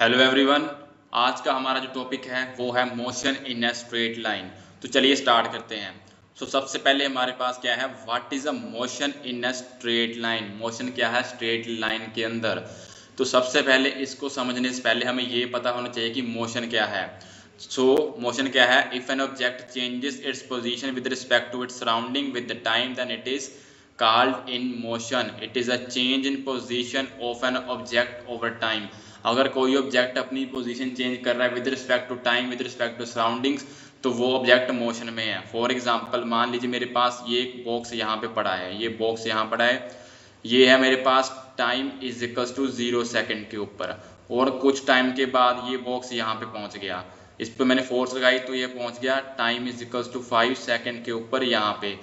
Hello everyone. आज का हमारा जो टॉपिक है वो है motion in a straight line. तो चलिए स्टार्ट करते हैं। सबसे पहले हमारे पास क्या है, what is a motion in a straight line. Motion क्या है स्ट्रेट लाइन के अंदर। तो सबसे पहले इसको समझने से पहले हमें ये पता होना चाहिए कि मोशन क्या है। मोशन क्या है, if an object changes its position with respect to its surrounding with the time then it is called in motion. It is a change in position of an object over time. अगर कोई object अपनी position change कर रहा है with respect to time, with respect to surroundings, तो वो object motion में है। फॉर एग्जांपल मान लीजिए मेरे पास ये एक बॉक्स यहाँ पे पड़ा है, ये बॉक्स यहाँ पड़ा है, ये है मेरे पास time is equals to 0 second के ऊपर, और कुछ टाइम के बाद ये बॉक्स यहाँ पे पहुँच गया, इस पर मैंने फोर्स लगाई तो ये पहुँच गया time is equals to 5 second के ऊपर यहाँ पे।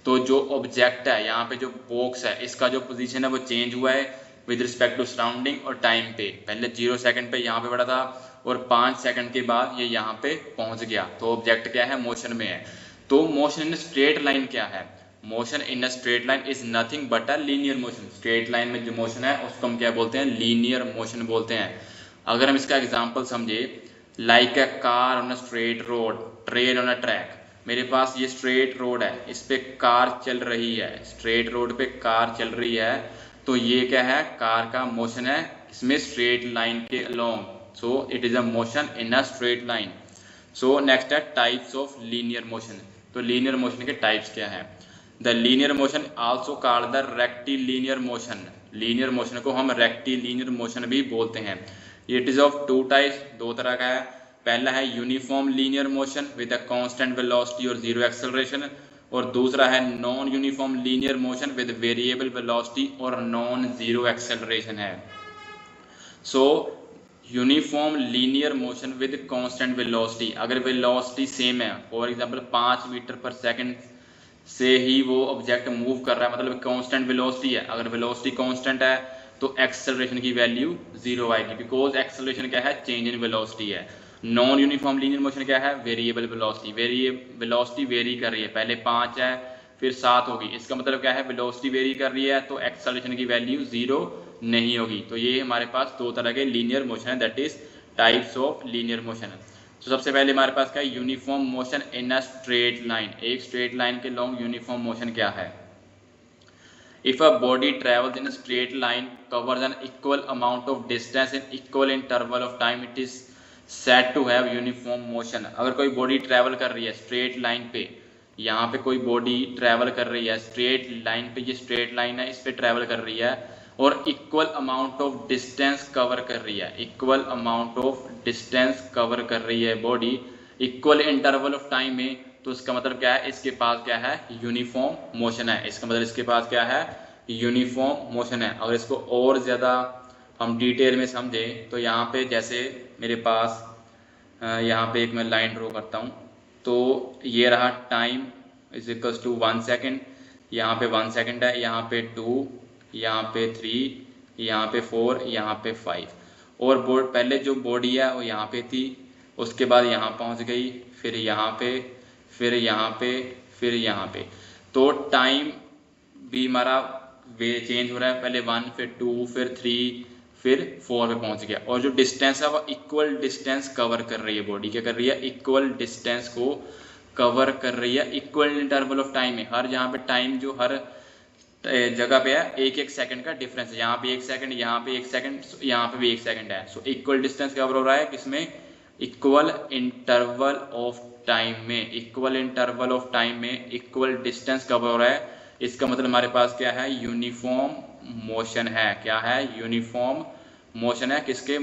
तो जो ऑब्जेक्ट है यहाँ पे, जो बॉक्स है, इसका जो पोजीशन है वो चेंज हुआ है विद रिस्पेक्ट टू सराउंडिंग और टाइम पे। पहले 0 सेकंड पे यहाँ पे पड़ा था और 5 सेकंड के बाद ये यहाँ पे पहुंच गया, तो ऑब्जेक्ट क्या है, मोशन में है। तो मोशन इन स्ट्रेट लाइन क्या है, motion in straight line is nothing but a linear motion. Straight line में जो मोशन है उसको हम क्या बोलते हैं, लीनियर मोशन बोलते हैं। अगर हम इसका एग्जाम्पल समझे, like a car on a straight road, train on a track. मेरे पास ये स्ट्रेट रोड है, इस पे कार चल रही है, स्ट्रेट रोड पे कार चल रही है, तो ये क्या है, कार का मोशन है इसमें स्ट्रेट लाइन के along. So it is a motion in a straight line. So next है टाइप्स ऑफ लीनियर मोशन। तो लीनियर मोशन के टाइप्स क्या है, the linear motion also called the rectilinear motion. Linear motion को हम rectilinear motion भी बोलते हैं। It is of two types, दो तरह का है। पहला है uniform linear motion with a constant velocity और जीरो एक्सेलरेशन, और दूसरा है non uniform linear motion with variable velocity और नॉन जीरो एक्सेलरेशन है। सो uniform linear motion with constant velocity, अगर वेलोसिटी सेम है, for example 5 metre per second से ही वो ऑब्जेक्ट मूव कर रहा है, मतलब कांस्टेंट वेलोसिटी है। अगर वेलोसिटी कांस्टेंट है तो एक्सेलरेशन की वैल्यू 0 आएगी, बिकॉज एक्सेलरेशन क्या है, चेंज इन वेलोसिटी है। नॉन यूनिफॉर्म लीनियर मोशन क्या है, वेरिएबल वेलोसिटी। वेलोसिटी वेरी कर रही है, पहले 5 है फिर 7 होगी, इसका मतलब क्या है, वेलोसिटी वेरी कर रही है तो एक्सेलरेशन की वैल्यू 0 नहीं होगी। तो ये हमारे पास दो तरह के लीनियर मोशन है, that is types of linear motion. तो सबसे पहले हमारे पास क्या है, uniform motion in a straight line. एक स्ट्रेट लाइन के लॉन्ग यूनिफॉर्म मोशन क्या है, if a body travels in a straight line covers an equal amount of distance in equal interval of time, it is said to have uniform motion। अगर कोई body travel कर रही है straight line पे, यहाँ पे कोई बॉडी ट्रैवल कर रही है स्ट्रेट लाइन पे, ये स्ट्रेट लाइन है, इस पे ट्रैवल कर रही है और equal amount of distance cover कर रही है, equal amount of distance cover कर रही है body equal interval of time में, तो इसका मतलब क्या है, इसके पास क्या है, यूनिफॉर्म मोशन है। इसका मतलब इसके पास क्या है, यूनिफॉर्म मोशन है। अगर इसको और ज़्यादा हम डिटेल में समझें तो यहाँ पे जैसे मेरे पास यहाँ पे एक मैं लाइन ड्रॉ करता हूँ, तो ये रहा time is equals to 1 second, यहाँ पे 1 सेकेंड है, यहाँ पे 2, यहाँ पे 3, यहाँ पे 4, यहाँ पे 5, और पहले जो बॉडी है वो यहाँ पे थी, उसके बाद यहाँ पहुँच गई, फिर यहाँ पे, फिर यहाँ पे, फिर यहाँ पे। तो टाइम भी हमारा वे चेंज हो रहा है, पहले 1 फिर 2 फिर 3 फिर 4 पे पहुंच गया, और जो डिस्टेंस है वो इक्वल डिस्टेंस कवर कर रही है, बॉडी क्या कर रही है, इक्वल डिस्टेंस को कवर कर रही है इक्वल इंटरवल ऑफ टाइम में। हर जहाँ पे टाइम जो हर जगह पे है, एक एक सेकंड का डिफरेंस है, यहाँ पे 1 सेकंड, यहाँ पे 1 सेकंड, यहाँ पे भी 1 सेकंड है। सो इक्वल डिस्टेंस कवर हो रहा है किसमें, इक्वल इंटरवल ऑफ टाइम में, इक्वल इंटरवल ऑफ टाइम में इक्वल डिस्टेंस कवर हो रहा है। इसका मतलब हमारे पास क्या है, यूनिफॉर्म मोशन है। क्या है, यूनिफॉर्म मोशन है, किसके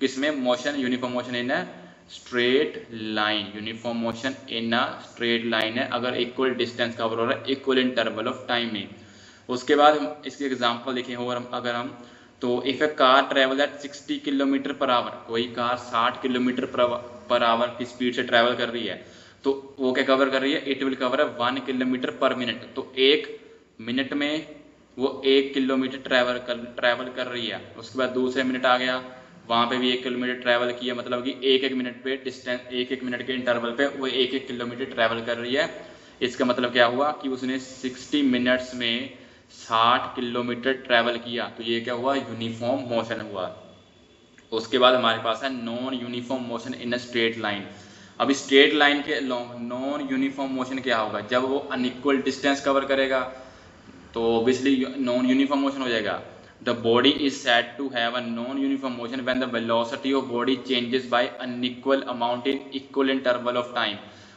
किसमें, motion uniform motion in a straight line, uniform motion in a straight line है अगर इक्वल डिस्टेंस कवर हो रहा है इक्वल इंटरवल ऑफ टाइम में। उसके बाद हम इसके एग्जांपल देखें, और अगर हम, तो if A car travel eight 60 kilometre per hour, कोई कार 60 किलोमीटर पर आवर की स्पीड से ट्रैवल कर रही है, तो वो क्या कवर कर रही है, इट विल कवर 1 किलोमीटर पर मिनट। तो 1 मिनट में वो 1 किलोमीटर ट्रैवल कर रही है। उसके बाद दूसरे मिनट आ गया, वहाँ पे भी 1 किलोमीटर ट्रैवल किया, मतलब कि एक एक मिनट पे डिस्टेंस, एक एक मिनट के इंटरवल पे वो 1 किलोमीटर ट्रैवल कर रही है। इसका मतलब क्या हुआ कि उसने 60 मिनट्स में 60 किलोमीटर ट्रैवल किया, तो ये क्या हुआ, यूनिफॉर्म मोशन हुआ। उसके बाद हमारे पास है non uniform motion in a straight line. अभी स्ट्रेट लाइन के नॉन यूनिफॉर्म मोशन क्या होगा, जब वो अनइक्वल डिस्टेंस कवर करेगा तो ऑब्वियसली नॉन यूनिफॉर्म मोशन हो जाएगा। The body is said to have a non uniform motion when the velocity of body changes by unequal amount in equal interval of time.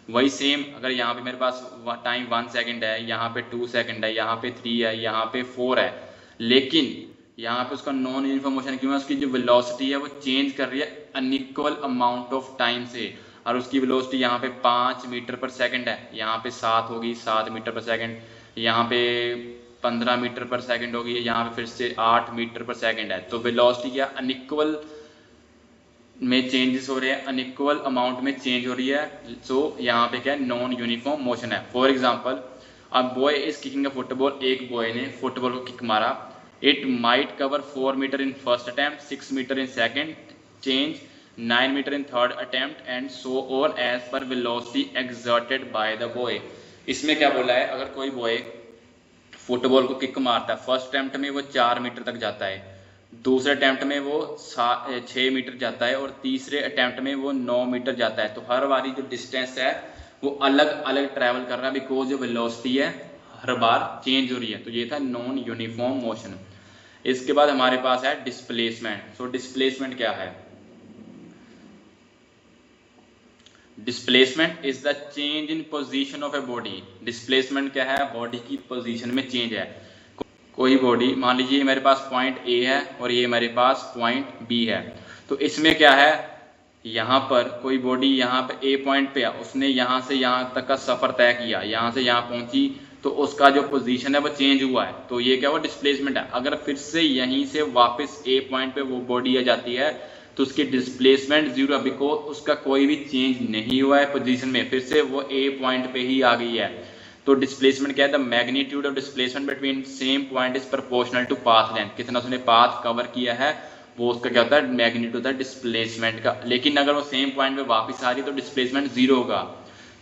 वही same, अगर यहाँ पे मेरे पास टाइम 1 सेकंड है, यहाँ पे 2 सेकंड है, यहाँ पे 3 है, यहाँ पे 4 है, लेकिन यहाँ पे उसका नॉन यूनिफॉर्म मोशन क्यों है, उसकी जो वेलोसिटी है वो चेंज कर रही है अनइक्वल अमाउंट ऑफ टाइम से, और उसकी वेलोसिटी यहाँ पे 5 मीटर पर सेकंड है, यहाँ पे 7 होगी 7 मीटर पर सेकंड, यहाँ पे 15 मीटर पर सेकंड होगी, यहाँ पे फिर से 8 मीटर पर सेकंड है। तो वेलोसिटी क्या अनइक्वल में चेंजेस हो रहे हैं, अनइक्वल अमाउंट में चेंज हो रही है। सो यहाँ पे क्या है, नॉन यूनिफॉर्म मोशन है। For example, a boy is kicking a football, एक बॉय ने फुटबॉल को किक मारा, it might cover 4 metre in first attempt, 6 metre in second change, 9 metre in third attempt and so on as per velocity exerted by the boy. इसमें क्या बोला है, अगर कोई बॉय फुटबॉल को किक मारता है, फर्स्ट अटेम्प्ट में वो 4 मीटर तक जाता है, दूसरे अटेम्प्ट में वो 6 मीटर जाता है, और तीसरे अटेम्प्ट में वो 9 मीटर जाता है। तो हर बारी जो डिस्टेंस है वो अलग अलग ट्रैवल कर रहा है, बिकॉज जो वेलोसिटी है हर बार चेंज हो रही है। तो ये था नॉन यूनिफॉर्म मोशन। इसके बाद हमारे पास है डिस्प्लेसमेंट। सो डिस्प्लेसमेंट क्या है, displacement is the change in position of a body. Displacement क्या है, बॉडी की पोजीशन में चेंज है। कोई बॉडी, मान लीजिए मेरे पास पॉइंट ए है और ये मेरे पास पॉइंट बी है, तो इसमें क्या है, यहाँ पर कोई बॉडी यहाँ पे ए पॉइंट पे है, उसने यहाँ से यहाँ तक का सफर तय किया, यहाँ से यहाँ पहुंची, तो उसका जो पोजीशन है वो चेंज हुआ है, तो ये क्या हुआ, डिस्प्लेसमेंट है। अगर फिर से यहीं से वापस ए पॉइंट पे वो बॉडी आ जाती है तो उसकी डिस्प्लेसमेंट जीरो, बिकॉज उसका कोई भी चेंज नहीं हुआ है पोजीशन में, फिर से वो ए पॉइंट पे ही आ गई है। तो डिस्प्लेसमेंट क्या है, the magnitude of displacement between same point is proportional to path length. कितना उसने पाथ कवर किया है वो उसका क्या होता है, मैग्नीट्यूड होता है डिस्प्लेसमेंट का। लेकिन अगर वो सेम पॉइंट पे वापस आ रही है तो डिस्प्लेसमेंट जीरो होगा।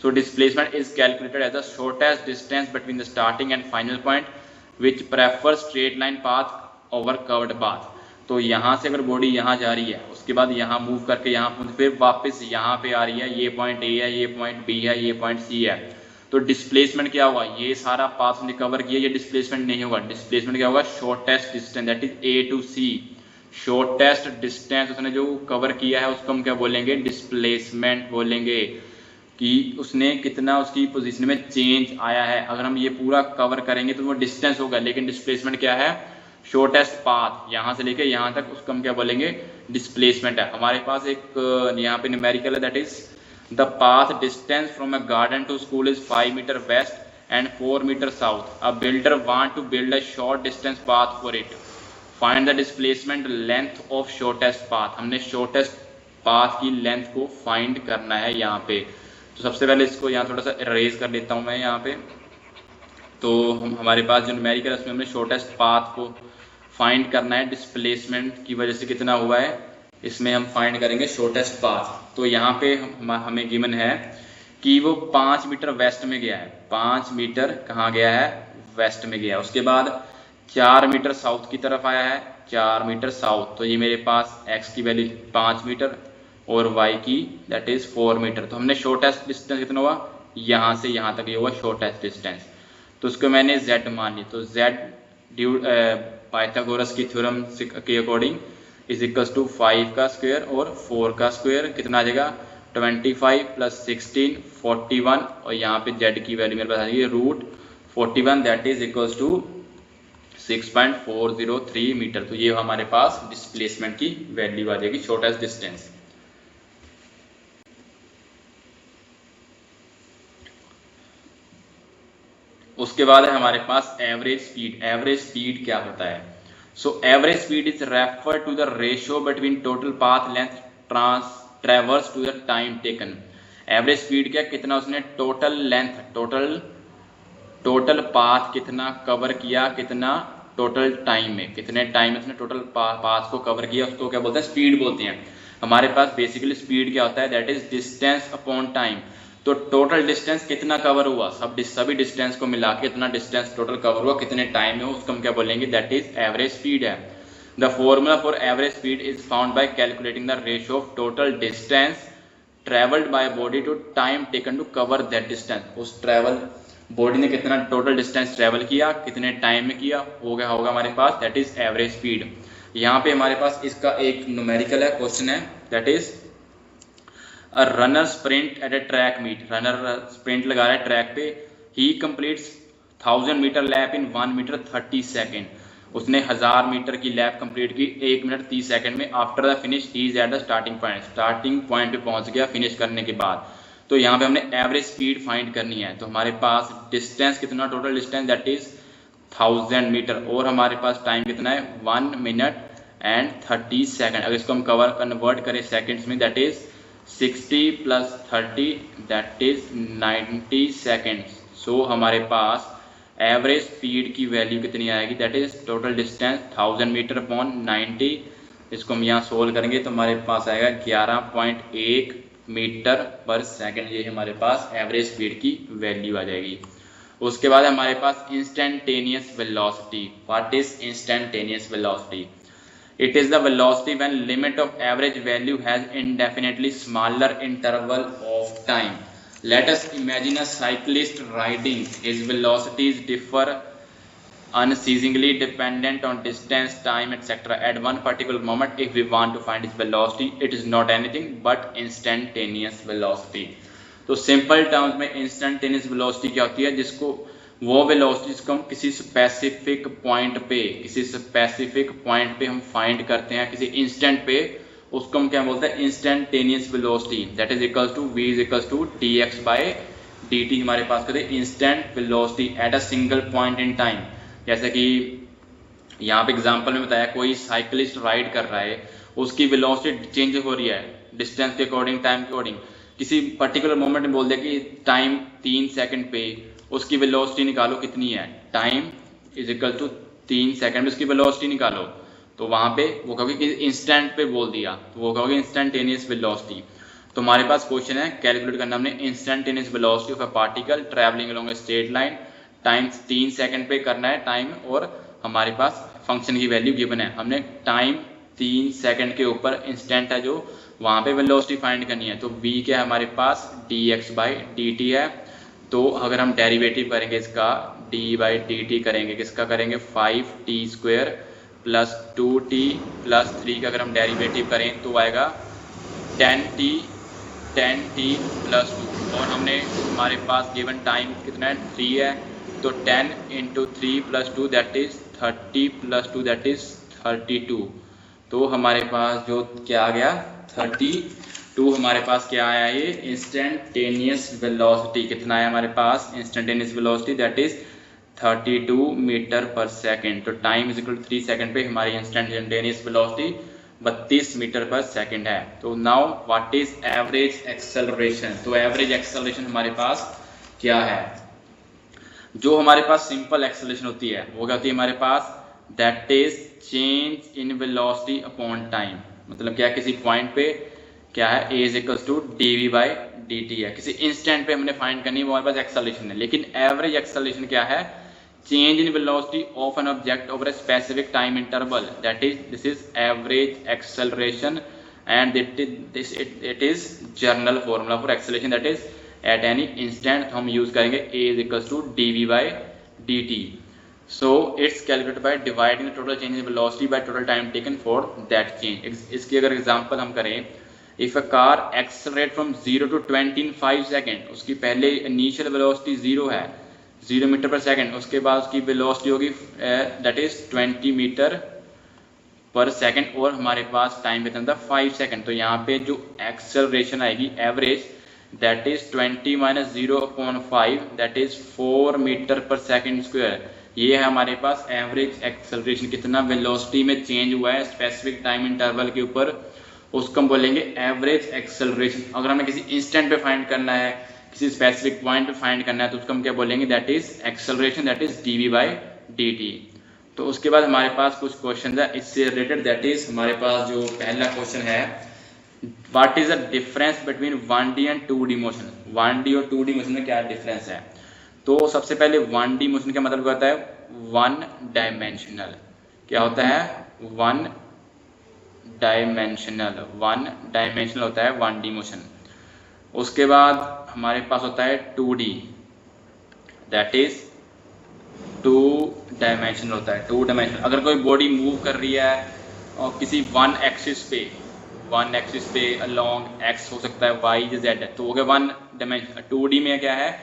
So displacement is calculated as the shortest distance between the starting and final point which prefer straight line path over curved path. तो यहाँ से अगर बॉडी यहाँ जा रही है, उसके बाद यहाँ मूव करके यहाँ फिर वापस यहाँ पे आ रही है, ये पॉइंट ए है, ये पॉइंट बी है, ये पॉइंट सी है, तो डिस्प्लेसमेंट क्या होगा, ये सारा पाथ हमने कवर किया, ये डिस्प्लेसमेंट नहीं होगा। डिस्प्लेसमेंट क्या होगा, shortest distance, that is A to C. Shortest distance उसने जो कवर किया है उसको हम क्या बोलेंगे, डिस्प्लेसमेंट बोलेंगे, कि उसने कितना उसकी पोजीशन में चेंज आया है। अगर हम ये पूरा कवर करेंगे तो वो डिस्टेंस होगा, लेकिन डिस्प्लेसमेंट क्या है, शॉर्टेस्ट पाथ, यहाँ से लेके यहाँ तक, उसको हम क्या बोलेंगे, डिस्प्लेसमेंट है। हमारे पास एक यहाँ पे न्यूमेरिकल है, that is the path distance from a garden to school is 5 metre west and 4 metre south. A builder want to build a short distance path for it, find the displacement length of shortest path. हमने shortest path की length को find करना है यहाँ पे। तो सबसे पहले इसको यहाँ थोड़ा सा इरेज कर लेता हूँ मैं यहाँ पे। तो हमारे पास जो न्यूमेरिकल है उसमें हमने शॉर्टेस्ट पाथ को फाइंड करना है, डिस्प्लेसमेंट की वजह से कितना हुआ है, इसमें हम फाइंड करेंगे शॉर्टेस्ट पाथ। तो यहाँ पे हमें गिवन है कि वो 5 मीटर वेस्ट में गया है, 5 मीटर कहाँ गया है, वेस्ट में गया है। उसके बाद 4 मीटर साउथ की तरफ आया है, 4 मीटर साउथ, तो ये मेरे पास x की वैल्यू 5 मीटर और y की दैट इज 4 मीटर। तो हमने शॉर्टेस्ट डिस्टेंस कितना हुआ, यहाँ से यहाँ तक ये हुआ शॉर्टेस्ट डिस्टेंस, तो उसको मैंने z मान ली। तो z ड्यू पाइथागोरस की थ्योरम के अकॉर्डिंग इज इक्वल्स टू 5 का स्क्वायर और 4 का स्क्वायर, कितना आ जाएगा, 25 प्लस 16 41, और यहाँ पे z की वैल्यू मेरे पास आ जाएगी root 41, that is equals to 6.403 metre. तो ये हमारे पास डिस्प्लेसमेंट की वैल्यू आ जाएगी, शॉर्टेस्ट डिस्टेंस। उसके बाद है हमारे पास एवरेज स्पीड। एवरेज स्पीड क्या होता है, so average speed is refer to the ratio between total path length traverse to the time taken. Average speed क्या, कितना उसने टोटल लेंथ, टोटल पाथ कितना कवर किया, कितना टोटल टाइम में, कितने टाइम में उसने टोटल पाथ को कवर किया, उसको क्या बोलते हैं, स्पीड बोलते हैं। हमारे पास बेसिकली स्पीड क्या होता है, that is distance upon time. तो टोटल डिस्टेंस कितना कवर हुआ, सभी डिस्टेंस को मिला के कितना डिस्टेंस टोटल कवर हुआ, कितने टाइम में, उसको हम क्या बोलेंगे, दैट इज एवरेज स्पीड है। The formula for average speed is found by calculating the ratio of total distance travelled by body to time taken to cover that distance. उस travel body ने कितना total distance travel किया, कितने time में किया, हो गया होगा हमारे पास, दैट इज एवरेज स्पीड। यहाँ पे हमारे पास इसका एक न्यूमेरिकल है, क्वेश्चन है, that is a runner sprint at a track meet. Runner sprint लगा रहा है ट्रैक पे, he completes 1000 metre lap in 1 metre 30 second. उसने 1000 मीटर की लैप कंप्लीट की 1 मिनट 30 सेकंड में। After the finish he is at the starting point, starting point पे पहुंच गया फिनिश करने के बाद। तो यहाँ पे हमने एवरेज स्पीड फाइंड करनी है। तो हमारे पास डिस्टेंस कितना, total distance that is 1000 metre, और हमारे पास टाइम कितना है 1 मिनट एंड 30 सेकंड। अगर इसको हम कन्वर्ट करें सेकंड्स में, that is 60 plus 30 that is 90 seconds. So हमारे पास एवरेज स्पीड की वैल्यू कितनी आएगी, that is total distance 1000 metre upon 90। इसको हम यहाँ सोल्व करेंगे तो हमारे पास आएगा 11.1 मीटर पर सेकंड। ये हमारे पास एवरेज स्पीड की वैल्यू आ जाएगी। उसके बाद हमारे पास instantaneous velocity. What is instantaneous velocity? It is the velocity when limit of average value has indefinitely smaller interval of time. Let us imagine a cyclist riding. His velocities differ unceasingly dependent on distance, time, etc. At one particular moment, if we want to find his velocity, it is not anything but instantaneous velocity. तो simple terms में instantaneous velocity क्या होती है, जिसको वो velocity जिसको हम किसी स्पेसिफिक पॉइंट पे हम फाइंड करते हैं किसी इंस्टेंट पे, उसको हम क्या बोलते हैं, instantaneous velocity. That is equals to v is equals to dx by dt। हमारे पास कहते हैं instant velocity at a single point in time. जैसे कि यहाँ पे एग्जांपल में बताया, कोई साइकिलिस्ट राइड कर रहा है, उसकी वेलोसिटी चेंज हो रही है डिस्टेंस के अकॉर्डिंग, टाइम के अकॉर्डिंग। किसी पर्टिकुलर मोमेंट में बोल दिया कि टाइम 3 सेकंड पे, उसकी वेलोसिटी निकालो कितनी है, time is equal to 3 second में उसकी वेलोसिटी निकालो। तो वहां पे वो कहोगे कि इंस्टेंट पे बोल दिया, तो वो कहोगे इंस्टेंटेनियस वेलोसिटी। तो हमारे पास क्वेश्चन है, कैलकुलेट करना हमने instantaneous velocity of a particle travelling along a straight line, time 3 second पे करना है टाइम, और हमारे पास फंक्शन की वैल्यू गिवन है। हमने टाइम 3 सेकंड के ऊपर इंस्टेंट है जो, वहां पे वेलोसिटी फाइंड करनी है। तो v क्या है हमारे पास, dx बाई dt है। तो अगर हम डेरिवेटिव करेंगे इसका, d बाई dt करेंगे, किसका करेंगे, 5t square plus 2t plus 3 का अगर हम डेरिवेटिव करें तो आएगा 10t प्लस 2। और हमने हमारे पास गिवन टाइम कितना है, 3 है, तो 10 into 3 plus 2 that is 30 plus 2 that is 32। तो हमारे पास जो क्या आ गया, 32 हमारे पास क्या आया, ये इंस्टेंटेनियस वेलोसिटी कितना है हमारे पास, instantaneous velocity that is 32 metre per second. तो time is equal to 3 second पे हमारी instantaneous velocity 32 metre per second है। तो now what is average acceleration? तो एवरेज एक्सेलरेशन हमारे पास क्या है, जो हमारे पास सिंपल एक्सेलरेशन होती है वो क्या होती है हमारे पास, that is change in velocity upon time. मतलब क्या, किसी पॉइंट पे क्या है, a is equals to dv by dt है, किसी इंस्टेंट पे हमने फाइंड करनी है, वो हमारे पास एक्सेलरेशन है। लेकिन एवरेज एक्सेलरेशन क्या है, change in velocity of an object over a specific time interval, that is this is average acceleration and it is general formula for acceleration that is at any instant. तो हम use करेंगे a is equals to dv by dt। So it's calculated by dividing the total change in velocity by total time taken for that change. इसकी अगर example हम करें, if a car accelerate from 0 to 20 in 5 second, उसकी पहले initial velocity 0 है, 0 metre per second, उसके बाद उसकी वेलोसिटी होगी that is 20 metre per second, और हमारे पास टाइम कितना था 5 सेकेंड। तो यहाँ पे जो एक्सेलरेशन आएगी average that is 20 minus 0 upon 5 that is 4 metre per second square. ये है हमारे पास एवरेज एक्सेलरेशन, कितना वेलोसिटी में चेंज हुआ है स्पेसिफिक टाइम इंटरवल के ऊपर, उसको हम बोलेंगे एवरेज एक्सेलरेशन। अगर हमें किसी इंस्टेंट पे फाइंड करना है, किसी स्पेसिफिक पॉइंट पे फाइंड करना है, तो उसको हम क्या बोलेंगे, that is acceleration that is dv by dt। तो उसके बाद हमारे पास कुछ क्वेश्चन है इससे रिलेटेड, दैट इज हमारे पास जो पहला क्वेश्चन है, what is the difference between 1D and 2D motion. 1D और 2D मोशन में क्या डिफरेंस है? तो सबसे पहले 1D मोशन का मतलब होता है वन डायमेंशनल। क्या होता है, वन डायमेंशनल होता है 1D मोशन। उसके बाद हमारे पास होता है 2D, दैट इज 2 डायमेंशनल होता है। 2 डायमेंशनल अगर कोई बॉडी मूव कर रही है और किसी वन एक्सिस पे अलोंग एक्स हो सकता है, वाई या जेड, तो हो गया 1 डायमेंशन। 2D में क्या है,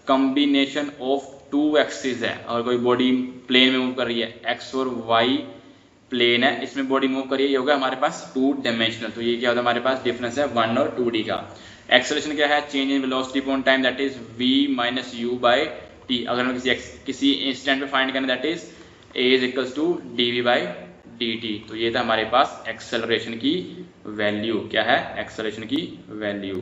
कॉम्बिनेशन ऑफ 2 एक्सिस है, और कोई बॉडी प्लेन में मूव कर रही है, एक्स और वाई प्लेन है, इसमें बॉडी मूव करिए, ये होगा हमारे पास 2 डायमेंशनल। तो ये क्या होता है, हमारे पास डिफरेंस है 1 और 2D का। एक्सेलरेशन क्या है, change in velocity upon time, that is v minus u by t। अगर हमें किसी इंस्टेंट पे फाइंड करना, that is a is equals to dv by dt। तो ये था हमारे पास एक्सेलरेशन की वैल्यू। क्या है, एक्सेलरेशन की वैल्यू।